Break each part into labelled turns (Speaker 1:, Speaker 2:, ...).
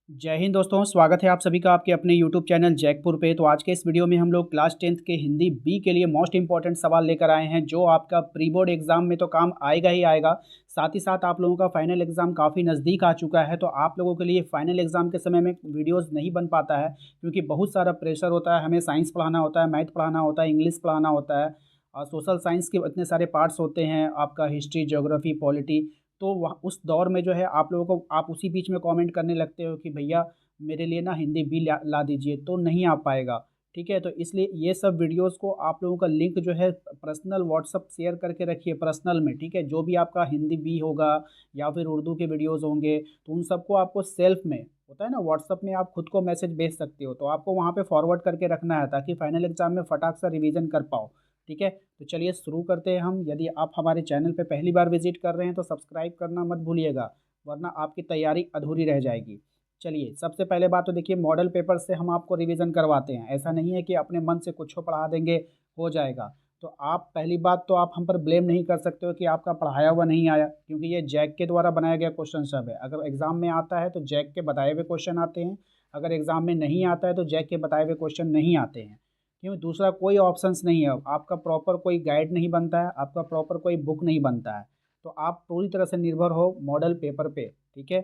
Speaker 1: जय हिंद दोस्तों, स्वागत है आप सभी का आपके अपने यूट्यूब चैनल जैकपुर पे। तो आज के इस वीडियो में हम लोग क्लास 10th के हिंदी बी के लिए मोस्ट इंपॉर्टेंट सवाल लेकर आए हैं, जो आपका प्री बोर्ड एग्जाम में तो काम आएगा ही आएगा। साथ ही साथ आप लोगों का फाइनल एग्जाम काफ़ी नज़दीक आ चुका है, तो आप लोगों के लिए फाइनल एग्जाम के समय में वीडियोज़ नहीं बन पाता है, क्योंकि बहुत सारा प्रेशर होता है। हमें साइंस पढ़ाना होता है, मैथ पढ़ाना होता है, इंग्लिश पढ़ाना होता है, और सोशल साइंस के इतने सारे पार्ट्स होते हैं, आपका हिस्ट्री, ज्योग्राफी, पॉलिटी। तो वह उस दौर में जो है आप लोगों को, आप उसी बीच में कमेंट करने लगते हो कि भैया मेरे लिए ना हिंदी भी ला दीजिए, तो नहीं आ पाएगा। ठीक है, तो इसलिए ये सब वीडियोस को आप लोगों का लिंक जो है पर्सनल व्हाट्सअप शेयर करके रखिए पर्सनल में। ठीक है, जो भी आपका हिंदी भी होगा या फिर उर्दू के वीडियोस होंगे, तो उन सबको आपको सेल्फ में होता है ना, व्हाट्सअप में आप खुद को मैसेज भेज सकते हो, तो आपको वहाँ पे फॉरवर्ड करके रखना है, ताकि फाइनल एग्जाम में फटाक सा रिवीजन कर पाओ। ठीक है, तो चलिए शुरू करते हैं हम। यदि आप हमारे चैनल पे पहली बार विजिट कर रहे हैं तो सब्सक्राइब करना मत भूलिएगा, वरना आपकी तैयारी अधूरी रह जाएगी। चलिए, सबसे पहले बात तो देखिए, मॉडल पेपर से हम आपको रिवीजन करवाते हैं। ऐसा नहीं है कि अपने मन से कुछ पढ़ा देंगे हो जाएगा। तो आप पहली बात तो आप हम पर ब्लेम नहीं कर सकते हो कि आपका पढ़ाया हुआ नहीं आया, क्योंकि ये जैक के द्वारा बनाया गया क्वेश्चन सब है। अगर एग्जाम में आता है तो जैक के बताए हुए क्वेश्चन आते हैं, अगर एग्जाम में नहीं आता है तो जैक के बताए हुए क्वेश्चन नहीं आते हैं। क्यों? दूसरा कोई ऑप्शंस नहीं है, आपका प्रॉपर कोई गाइड नहीं बनता है, आपका प्रॉपर कोई बुक नहीं बनता है। तो आप पूरी तरह से निर्भर हो मॉडल पेपर पे। ठीक है,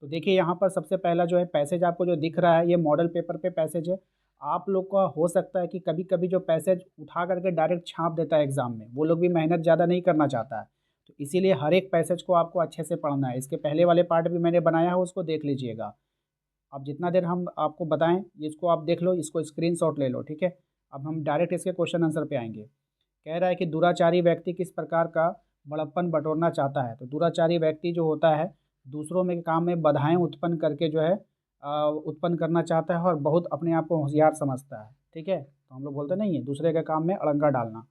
Speaker 1: तो देखिए यहाँ पर सबसे पहला जो है पैसेज आपको जो दिख रहा है, ये मॉडल पेपर पे पैसेज है। आप लोग का हो सकता है कि कभी कभी जो पैसेज उठा करके डायरेक्ट छाप देता है एग्जाम में, वो लोग भी मेहनत ज़्यादा नहीं करना चाहता है। तो इसीलिए हर एक पैसेज को आपको अच्छे से पढ़ना है। इसके पहले वाले पार्ट भी मैंने बनाया है, उसको देख लीजिएगा। अब जितना देर हम आपको बताएं, इसको आप देख लो, इसको स्क्रीनशॉट ले लो। ठीक है, अब हम डायरेक्ट इसके क्वेश्चन आंसर पे आएंगे। कह रहा है कि दुराचारी व्यक्ति किस प्रकार का बड़प्पन बटोरना चाहता है। तो दुराचारी व्यक्ति जो होता है, दूसरों में काम में बाधाएं उत्पन्न करके जो है उत्पन्न करना चाहता है, और बहुत अपने आप को होशियार समझता है। ठीक है, तो हम लोग बोलते नहीं है दूसरे के काम में अड़ंगा डालना।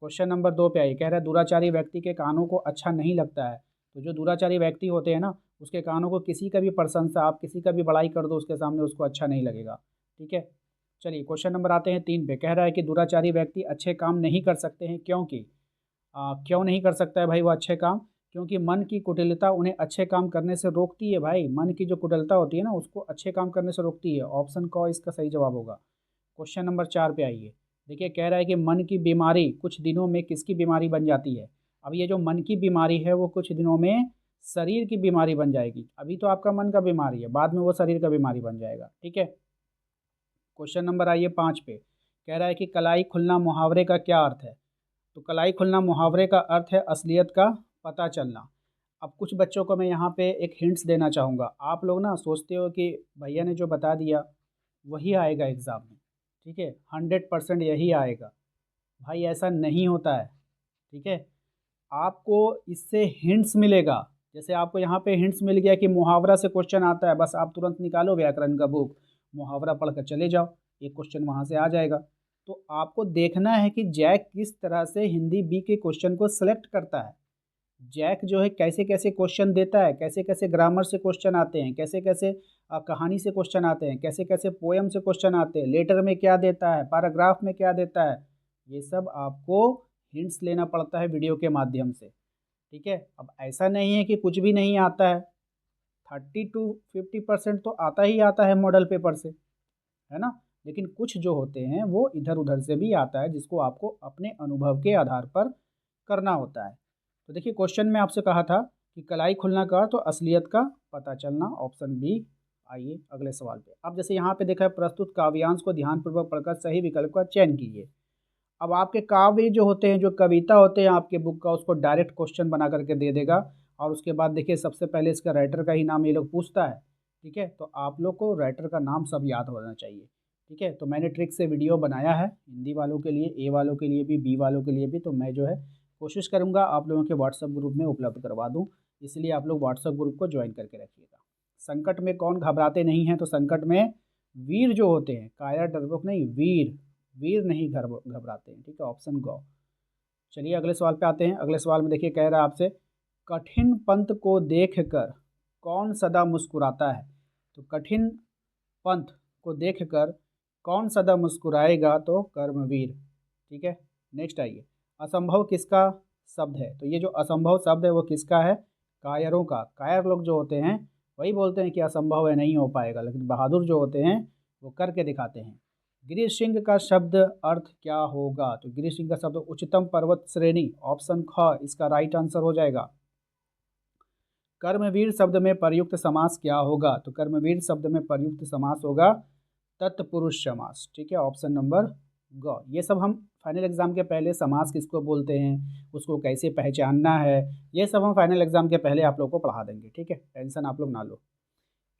Speaker 1: क्वेश्चन नंबर 2 पे आइए। कह रहा है दुराचारी व्यक्ति के कानों को अच्छा नहीं लगता है। तो जो दुराचारी व्यक्ति होते हैं ना, उसके कानों को किसी का भी प्रशंसा, आप किसी का भी बड़ाई कर दो उसके सामने, उसको अच्छा नहीं लगेगा। ठीक है, चलिए क्वेश्चन नंबर आते हैं 3 पे। कह रहा है कि दुराचारी व्यक्ति अच्छे काम नहीं कर सकते हैं, क्योंकि क्यों नहीं कर सकता है भाई वो अच्छे काम? क्योंकि मन की कुटिलता उन्हें अच्छे काम करने से रोकती है। भाई, मन की जो कुटिलता होती है ना, उसको अच्छे काम करने से रोकती है। ऑप्शन क इसका सही जवाब होगा। क्वेश्चन नंबर 4 पे आइए। देखिए, कह रहा है कि मन की बीमारी कुछ दिनों में किसकी बीमारी बन जाती है। अब ये जो मन की बीमारी है, वो कुछ दिनों में शरीर की बीमारी बन जाएगी। अभी तो आपका मन का बीमारी है, बाद में वो शरीर का बीमारी बन जाएगा। ठीक है, क्वेश्चन नंबर आइए 5 पे। कह रहा है कि कलाई खुलना मुहावरे का क्या अर्थ है। तो कलाई खुलना मुहावरे का अर्थ है असलियत का पता चलना। अब कुछ बच्चों को मैं यहाँ पे एक हिंट्स देना चाहूँगा। आप लोग ना सोचते हो कि भैया ने जो बता दिया वही आएगा एग्ज़ाम में। ठीक है, 100% यही आएगा। भाई, ऐसा नहीं होता है। ठीक है, आपको इससे हिंट्स मिलेगा। जैसे आपको यहाँ पे हिंट्स मिल गया कि मुहावरा से क्वेश्चन आता है, बस आप तुरंत निकालो व्याकरण का बुक, मुहावरा पढ़ कर चले जाओ, एक क्वेश्चन वहाँ से आ जाएगा। तो आपको देखना है कि जैक किस तरह से हिंदी बी के क्वेश्चन को सिलेक्ट करता है। जैक जो है कैसे कैसे क्वेश्चन देता है, कैसे कैसे ग्रामर से क्वेश्चन आते हैं, कैसे कैसे कहानी से क्वेश्चन आते हैं, कैसे कैसे पोएम से क्वेश्चन आते हैं, लेटर में क्या देता है, पैराग्राफ में क्या देता है, ये सब आपको हिंट्स लेना पड़ता है वीडियो के माध्यम से। ठीक है, अब ऐसा नहीं है कि कुछ भी नहीं आता है। 30 to 50% तो आता ही आता है मॉडल पेपर से, है ना। लेकिन कुछ जो होते हैं वो इधर उधर से भी आता है, जिसको आपको अपने अनुभव के आधार पर करना होता है। तो देखिए, क्वेश्चन में आपसे कहा था कि कलाई खुलना का तो असलियत का पता चलना, ऑप्शन बी। आइए अगले सवाल पे। अब जैसे यहाँ पे देखा है, प्रस्तुत काव्यांश को ध्यानपूर्वक पढ़कर सही विकल्प का चयन कीजिए। अब आपके काव्य जो होते हैं, जो कविता होते हैं आपके बुक का, उसको डायरेक्ट क्वेश्चन बना करके दे देगा। और उसके बाद देखिए, सबसे पहले इसका राइटर का ही नाम ये लोग पूछता है। ठीक है, तो आप लोग को राइटर का नाम सब याद होना चाहिए। ठीक है, तो मैंने ट्रिक से वीडियो बनाया है हिंदी वालों के लिए, ए वालों के लिए भी, बी वालों के लिए भी। तो मैं जो है कोशिश करूँगा आप लोगों के व्हाट्सएप ग्रुप में उपलब्ध करवा दूँ, इसलिए आप लोग व्हाट्सएप ग्रुप को ज्वाइन करके रखिएगा। संकट में कौन घबराते नहीं हैं? तो संकट में वीर जो होते हैं, कायर डरपोक नहीं, वीर वीर नहीं घबराते हैं। ठीक है, ऑप्शन गौ। चलिए अगले सवाल पे आते हैं। अगले सवाल में देखिए, कह रहा है आपसे, कठिन पंथ को देख कर कौन सदा मुस्कुराता है। तो कठिन पंथ को देख कर कौन सदा मुस्कुराएगा? तो कर्मवीर। ठीक है, नेक्स्ट आइए। असंभव किसका शब्द है? तो ये जो असंभव शब्द है वो किसका है? कायरों का। कायर लोग जो होते हैं वही बोलते हैं कि असंभव है, नहीं हो पाएगा, लेकिन बहादुर जो होते हैं वो करके दिखाते हैं। गिरिशृंग का शब्द अर्थ क्या होगा? तो गिरिशृंग का शब्द उच्चतम पर्वत श्रेणी, ऑप्शन ख इसका राइट आंसर हो जाएगा। कर्मवीर शब्द में प्रयुक्त समास क्या होगा? तो कर्मवीर शब्द में प्रयुक्त समास होगा तत्पुरुष समास। ठीक है, ऑप्शन नंबर ग। ये सब हम फाइनल एग्जाम के पहले समास किसको बोलते हैं, उसको कैसे पहचानना है, ये सब हम फाइनल एग्जाम के पहले आप लोग को पढ़ा देंगे। ठीक है, टेंशन आप लोग ना लो।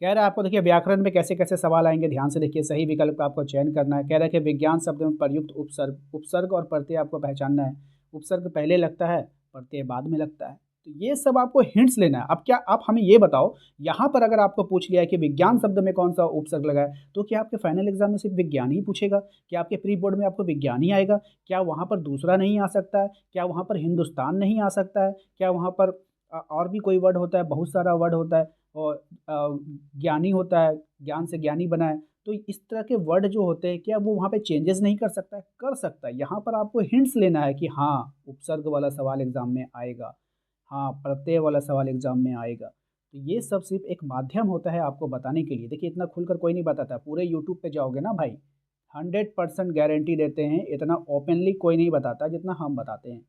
Speaker 1: कह रहा है आपको, देखिए व्याकरण में कैसे कैसे सवाल आएंगे, ध्यान से देखिए, सही विकल्प का आपको चयन करना है। कह रहा है कि विज्ञान शब्द में प्रयुक्त उपसर्ग और प्रत्यय आपको पहचानना है। उपसर्ग पहले लगता है, प्रत्यय बाद में लगता है। तो ये सब आपको हिंट्स लेना है। अब क्या आप हमें ये बताओ, यहाँ पर अगर आपको पूछ लिया है कि विज्ञान शब्द में कौन सा उपसर्ग लगा है, तो क्या आपके फाइनल एग्जाम में सिर्फ विज्ञान ही पूछेगा? क्या आपके प्री बोर्ड में आपको विज्ञान ही आएगा? क्या वहाँ पर दूसरा नहीं आ सकता है? क्या वहाँ पर हिंदुस्तान नहीं आ सकता है? क्या वहाँ पर और भी कोई वर्ड होता है? बहुत सारा वर्ड होता है, और ज्ञानी होता है, ज्ञान से ज्ञानी बना है। तो इस तरह के वर्ड जो होते हैं, क्या वो वहाँ पे चेंजेस नहीं कर सकता है? कर सकता है। यहाँ पर आपको हिंट्स लेना है कि हाँ उपसर्ग वाला सवाल एग्जाम में आएगा, हाँ प्रत्यय वाला सवाल एग्जाम में आएगा। तो ये सब सिर्फ एक माध्यम होता है आपको बताने के लिए। देखिए इतना खुलकर कोई नहीं बताता, पूरे यूट्यूब पे जाओगे ना भाई, 100% गारंटी देते हैं, इतना ओपनली कोई नहीं बताता जितना हम बताते हैं।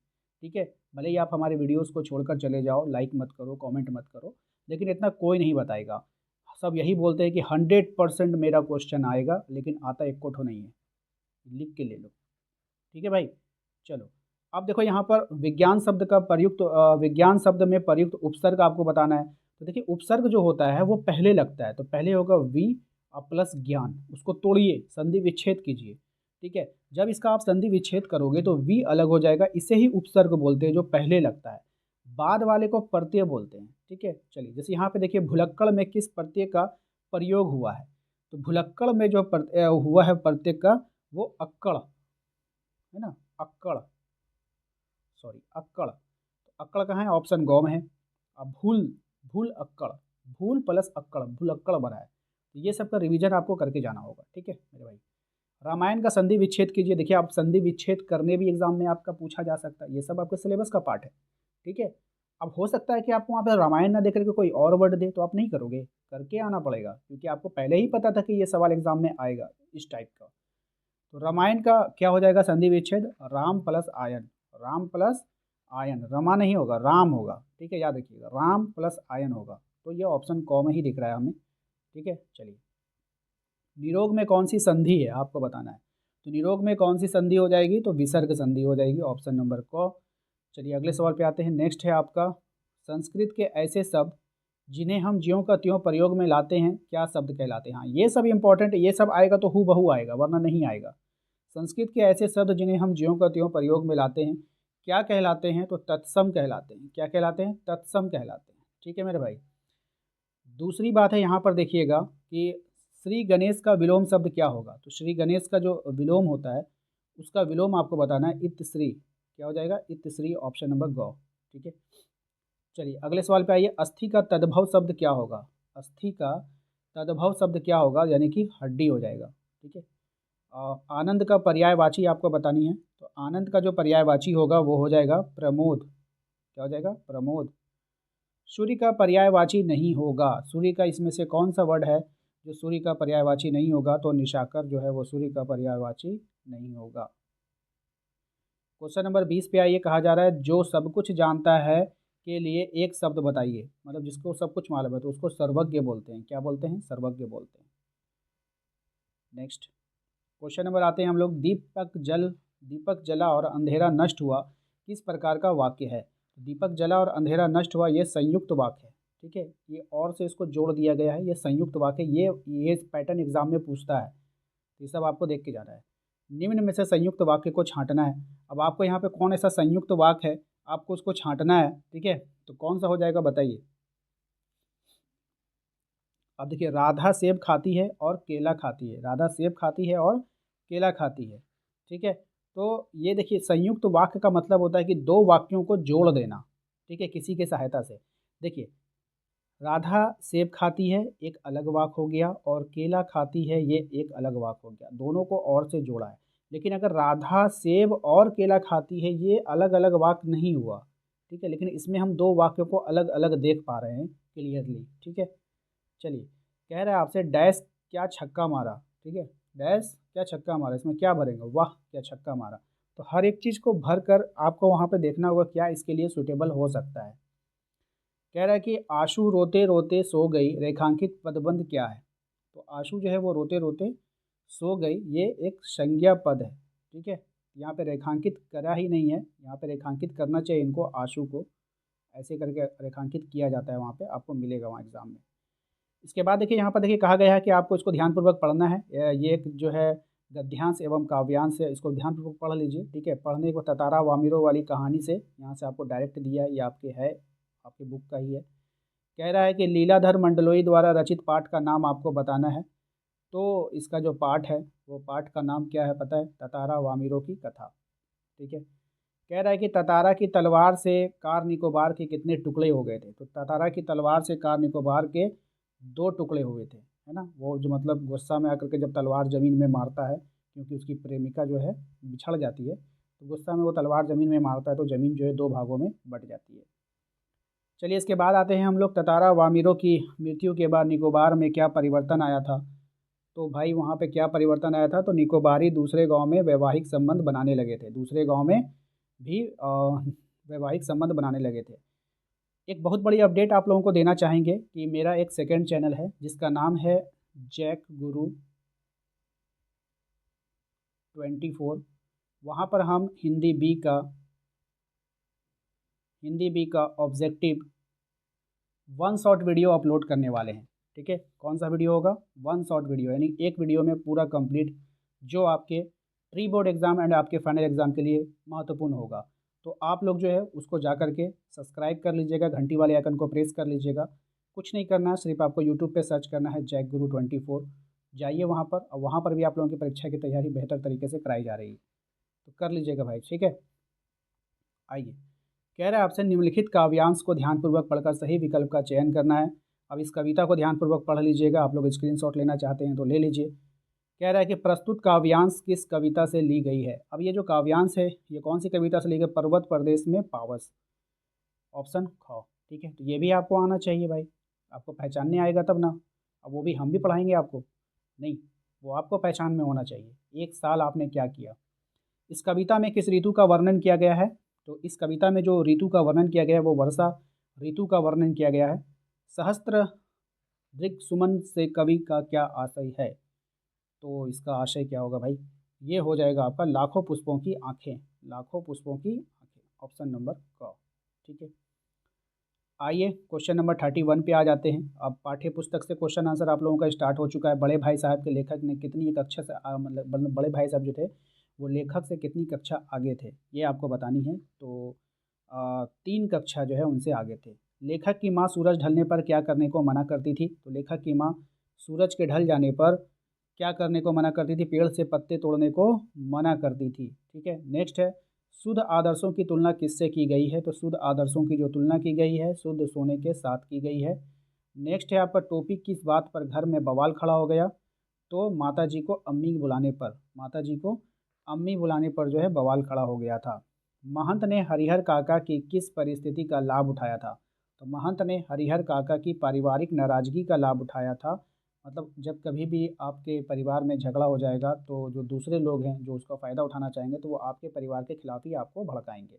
Speaker 1: ठीक है, भले ही आप हमारे वीडियोस को छोड़कर चले जाओ, लाइक मत करो, कमेंट मत करो, लेकिन इतना कोई नहीं बताएगा। सब यही बोलते हैं कि 100% मेरा क्वेश्चन आएगा, लेकिन आता एक कोठो नहीं है, लिख के ले लो। ठीक है भाई, चलो अब देखो यहाँ पर विज्ञान शब्द का प्रयुक्त विज्ञान शब्द में प्रयुक्त उपसर्ग आपको बताना है। तो देखिए उपसर्ग जो होता है वो पहले लगता है, तो पहले होगा वी प्लस ज्ञान, उसको तोड़िए, संधि विच्छेद कीजिए। ठीक है, जब इसका आप संधि विच्छेद करोगे तो वी अलग हो जाएगा, इसे ही उपसर्ग बोलते हैं जो पहले लगता है। बाद वाले को प्रत्यय बोलते हैं। ठीक है, चलिए जैसे यहाँ पे देखिए भुलक्कड़ में किस प्रत्यय का प्रयोग हुआ है? तो भुलक्कड़ में जो हुआ है प्रत्यय का, वो अक्कड़ है ना, अक्कड़, सॉरी अक्कड़। तो अक्कड़ कहाँ है? ऑप्शन गौ में है। अब भूल, भूल अक्कड़, भूल प्लस अक्कड़, भूल अक्कड़ बना है। तो ये सब का रिवीजन आपको करके जाना होगा। ठीक है मेरे भाई, रामायण का संधि विच्छेद कीजिए। देखिए आप संधि विच्छेद करने भी एग्जाम में आपका पूछा जा सकता है, ये सब आपके सिलेबस का पार्ट है। ठीक है, अब हो सकता है कि आपको वहाँ पर रामायण ना देख करके कोई और वर्ड दे, तो आप नहीं करोगे, करके आना पड़ेगा, क्योंकि आपको पहले ही पता था कि ये सवाल एग्जाम में आएगा इस टाइप का। तो रामायण का क्या हो जाएगा संधि विच्छेद? Ram plus ion, Ram plus ion, Rama नहीं होगा, राम होगा। ठीक है, याद रखिएगा, राम प्लस आयन होगा। तो ये ऑप्शन क में ही दिख रहा है हमें। ठीक है, चलिए निरोग में कौन सी संधि है आपको बताना है। तो निरोग में कौन सी संधि हो जाएगी? तो विसर्ग संधि हो जाएगी, ऑप्शन नंबर क। चलिए अगले सवाल पे आते हैं। नेक्स्ट है आपका, संस्कृत के ऐसे शब्द जिन्हें हम ज्यों का त्यों प्रयोग में लाते हैं क्या शब्द कहलाते हैं? हाँ ये सब इंपॉर्टेंट है, ये सब आएगा तो हू बहू आएगा, वरना नहीं आएगा। संस्कृत के ऐसे शब्द जिन्हें हम ज्यों का त्यों प्रयोग में लाते हैं क्या कहलाते हैं? तो तत्सम कहलाते हैं। क्या कहलाते हैं? तत्सम कहलाते हैं। ठीक है मेरे भाई, दूसरी बात है यहाँ पर देखिएगा कि श्री गणेश का विलोम शब्द क्या होगा? तो श्री गणेश का जो विलोम होता है उसका विलोम आपको बताना है, इत श्री। क्या हो जाएगा? इत श्री, ऑप्शन नंबर गौ। ठीक है, चलिए अगले सवाल पे आइए। अस्थि का तद्भव शब्द क्या होगा? अस्थि का तद्भव शब्द क्या होगा? यानी कि हड्डी हो जाएगा। ठीक है, आनंद का पर्यायवाची आपको बतानी है। तो आनंद का जो पर्यायवाची होगा वो हो जाएगा प्रमोद। क्या हो जाएगा? प्रमोद। सूर्य का पर्यायवाची नहीं होगा। सूर्य का इसमें से कौन सा वर्ड है जो सूर्य का पर्यायवाची नहीं होगा? तो निशाकर जो है वो सूर्य का पर्यायवाची नहीं होगा। क्वेश्चन नंबर 20 पे आइए। कहा जा रहा है जो सब कुछ जानता है के लिए एक शब्द बताइए। मतलब जिसको सब कुछ मालूम है तो उसको सर्वज्ञ बोलते हैं। क्या बोलते हैं? सर्वज्ञ बोलते हैं। नेक्स्ट क्वेश्चन नंबर आते हैं हम लोग, दीपक जला और अंधेरा नष्ट हुआ किस प्रकार का वाक्य है? दीपक जला और अंधेरा नष्ट हुआ, ये संयुक्त वाक्य है। ठीक है, ये और से इसको जोड़ दिया गया है, ये संयुक्त वाक्य। ये पैटर्न एग्जाम में पूछता है, तो ये सब आपको देख के जाना है। निम्न में से संयुक्त वाक्य को छांटना है। अब आपको यहाँ पे कौन ऐसा संयुक्त वाक्य है, आपको उसको छांटना है। ठीक है, तो कौन सा हो जाएगा बताइए। अब देखिए राधा सेब खाती है और केला खाती है, राधा सेब खाती है और केला खाती है। ठीक है, तो ये देखिए संयुक्त वाक्य का मतलब होता है कि दो वाक्यों को जोड़ देना। ठीक है, किसी के सहायता से। देखिए राधा सेब खाती है एक अलग वाक्य हो गया, और केला खाती है ये एक अलग वाक्य हो गया, दोनों को और से जोड़ा है। लेकिन अगर राधा सेब और केला खाती है ये अलग अलग वाक्य नहीं हुआ। ठीक है, लेकिन इसमें हम दो वाक्यों को अलग अलग देख पा रहे हैं क्लियरली। ठीक है, चलिए, कह रहा है आपसे डैश क्या छक्का मारा, ठीक है, डैश क्या छक्का मारा, इसमें क्या भरेंगे, वाह क्या छक्का मारा। तो हर एक चीज़ को भर कर आपको वहाँ पे देखना होगा क्या इसके लिए सूटेबल हो सकता है। कह रहा है कि आशु रोते रोते सो गई, रेखांकित पदबंध क्या है। तो आशु जो है वो रोते रोते सो गई, ये एक संज्ञा पद है, ठीक है। यहाँ पे रेखांकित करा ही नहीं है, यहाँ पे रेखांकित करना चाहिए इनको, आशु को ऐसे करके रेखांकित किया जाता है, वहाँ पे आपको मिलेगा वहाँ एग्ज़ाम में। इसके बाद देखिए यहाँ पर देखिए कहा गया है कि आपको इसको ध्यानपूर्वक पढ़ना है। ये एक जो है गद्यांश एवं काव्यांश है, इसको ध्यानपूर्वक पढ़ लीजिए, ठीक है। पढ़ने को ततारा वामिरो वाली कहानी से यहाँ से आपको डायरेक्ट दिया है, ये आपके है, आपकी बुक का ही है। कह रहा है कि लीलाधर मंडलोई द्वारा रचित पाठ का नाम आपको बताना है। तो इसका जो पाठ है वो पाठ का नाम क्या है पता है, ततारा वामिरो की कथा, ठीक है। कह रहा है कि ततारा की तलवार से कार निकोबार के कितने टुकड़े हो गए थे। तो ततारा की तलवार से कार निकोबार के 2 टुकड़े हुए थे, है ना। वो जो मतलब गुस्सा में आकर के जब तलवार ज़मीन में मारता है, क्योंकि उसकी प्रेमिका जो है बिछड़ जाती है, तो गुस्सा में वो तलवार ज़मीन में मारता है, तो ज़मीन जो है 2 भागों में बँट जाती है। चलिए इसके बाद आते हैं हम लोग, ततारा वामिरों की मृत्यु के बाद निकोबार में क्या परिवर्तन आया था। तो भाई वहाँ पे क्या परिवर्तन आया था, तो निकोबारी दूसरे गांव में वैवाहिक संबंध बनाने लगे थे, दूसरे गांव में भी वैवाहिक संबंध बनाने लगे थे। एक बहुत बड़ी अपडेट आप लोगों को देना चाहेंगे कि मेरा एक सेकंड चैनल है जिसका नाम है जैक गुरु 24। वहाँ पर हम हिंदी बी का ऑब्जेक्टिव 1 शॉट वीडियो अपलोड करने वाले हैं, ठीक है। कौन सा वीडियो होगा, 1 शॉट वीडियो, यानी एक वीडियो में पूरा कंप्लीट, जो आपके प्री बोर्ड एग्ज़ाम एंड आपके फाइनल एग्ज़ाम के लिए महत्वपूर्ण होगा। तो आप लोग जो है उसको जा कर के सब्सक्राइब कर लीजिएगा, घंटी वाले आइकन को प्रेस कर लीजिएगा। कुछ नहीं करना है, सिर्फ आपको यूट्यूब पे सर्च करना है जैक गुरु 24, जाइए वहाँ पर, और वहाँ पर भी आप लोगों की परीक्षा की तैयारी बेहतर तरीके से कराई जा रही है, तो कर लीजिएगा भाई, ठीक है। आइए, कह रहा है आपसे निम्नलिखित काव्यांश को ध्यानपूर्वक पढ़कर सही विकल्प का चयन करना है। अब इस कविता को ध्यानपूर्वक पढ़ लीजिएगा, आप लोग स्क्रीनशॉट लेना चाहते हैं तो ले लीजिए। कह रहा है कि प्रस्तुत काव्यांश किस कविता से ली गई है। अब ये जो काव्यांश है ये कौन सी कविता से ली गई, पर्वत प्रदेश में पावस, ऑप्शन ख, ठीक है। तो ये भी आपको आना चाहिए भाई, आपको पहचानने आएगा तब ना। अब वो भी हम भी पढ़ाएंगे आपको, नहीं, वो आपको पहचान में होना चाहिए, एक साल आपने क्या किया। इस कविता में किस ऋतु का वर्णन किया गया है। तो इस कविता में जो ऋतु का वर्णन किया गया है वो वर्षा ऋतु का वर्णन किया गया है। सहस्त्र दृक् सुमन से कवि का क्या आशय है। तो इसका आशय क्या होगा भाई, ये हो जाएगा आपका लाखों पुष्पों की आंखें, लाखों पुष्पों की आंखें, ऑप्शन नंबर क, ठीक है। आइए क्वेश्चन नंबर 31 पे आ जाते हैं। अब पाठ्य पुस्तक से क्वेश्चन आंसर आप लोगों का स्टार्ट हो चुका है। बड़े भाई साहब के लेखक ने कितनी कक्षा से मतलब बड़े भाई साहब जो थे वो लेखक से कितनी कक्षा आगे थे, ये आपको बतानी है। तो 3 कक्षा जो है उनसे आगे थे। लेखक की माँ सूरज ढलने पर क्या करने को मना करती थी। तो लेखक की माँ सूरज के ढल जाने पर क्या करने को मना करती थी, पेड़ से पत्ते तोड़ने को मना करती थी, ठीक है। नेक्स्ट है, शुद्ध आदर्शों की तुलना किससे की गई है। तो शुद्ध आदर्शों की जो तुलना की गई है शुद्ध सोने के साथ की गई है। नेक्स्ट है आपका, टॉपिक किस बात पर घर में बवाल खड़ा हो गया। तो माता जी को अम्मी बुलाने पर, माता जी को अम्मी बुलाने पर जो है बवाल खड़ा हो गया था। महंत ने हरिहर काका की किस परिस्थिति का लाभ उठाया था। तो महंत ने हरिहर काका की पारिवारिक नाराज़गी का लाभ उठाया था। मतलब जब कभी भी आपके परिवार में झगड़ा हो जाएगा तो जो दूसरे लोग हैं जो उसका फ़ायदा उठाना चाहेंगे तो वो आपके परिवार के खिलाफ ही आपको भड़काएंगे।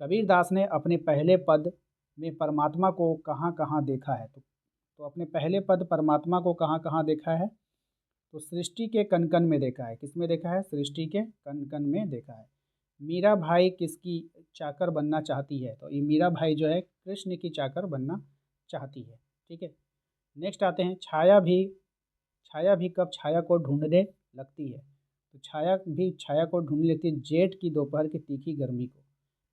Speaker 1: कबीर दास ने अपने पहले पद में परमात्मा को कहाँ कहाँ देखा है। तो अपने पहले पद परमात्मा को कहाँ कहाँ देखा है। तो सृष्टि के कण कण में देखा है। किस में देखा है, सृष्टि के कण कण में देखा है। मीरा भाई किसकी चाकर बनना चाहती है। तो ये मीरा भाई जो है कृष्ण की चाकर बनना चाहती है, ठीक है। नेक्स्ट आते हैं, छाया भी कब छाया को ढूंढने लगती है। तो छाया भी छाया को ढूंढने लगती है जेठ की दोपहर की तीखी गर्मी को।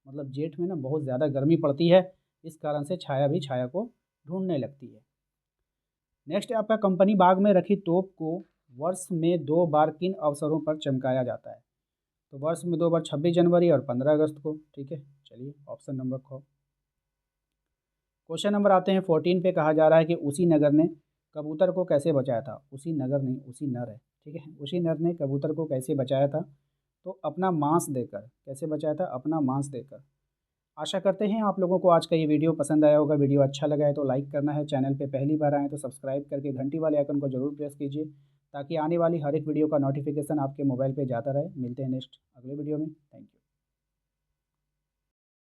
Speaker 1: मतलब जेठ में ना बहुत ज़्यादा गर्मी पड़ती है, इस कारण से छाया भी छाया को ढूंढने लगती है। नेक्स्ट है आपका, कंपनी बाग में रखी तोप को वर्ष में 2 बार किन अवसरों पर चमकाया जाता है। तो वर्ष में 2 बार 26 जनवरी और 15 अगस्त को, ठीक है। चलिए ऑप्शन नंबर ख। क्वेश्चन नंबर आते हैं 14 पे, कहा जा रहा है कि उसी नगर ने कबूतर को कैसे बचाया था। उसी नगर नहीं, उसी नर है, ठीक है। उसी नर ने कबूतर को कैसे बचाया था। तो अपना मांस देकर, कैसे बचाया था, अपना मांस देकर। आशा करते हैं आप लोगों को आज का ये वीडियो पसंद आया होगा। वीडियो अच्छा लगा है तो लाइक करना है, चैनल पे पहली बार आएँ तो सब्सक्राइब करके घंटी वाले आइकन को ज़रूर प्रेस कीजिए, ताकि आने वाली हर एक वीडियो का नोटिफिकेशन आपके मोबाइल पे जाता रहे। मिलते हैं नेक्स्ट अगले वीडियो में। Thank you.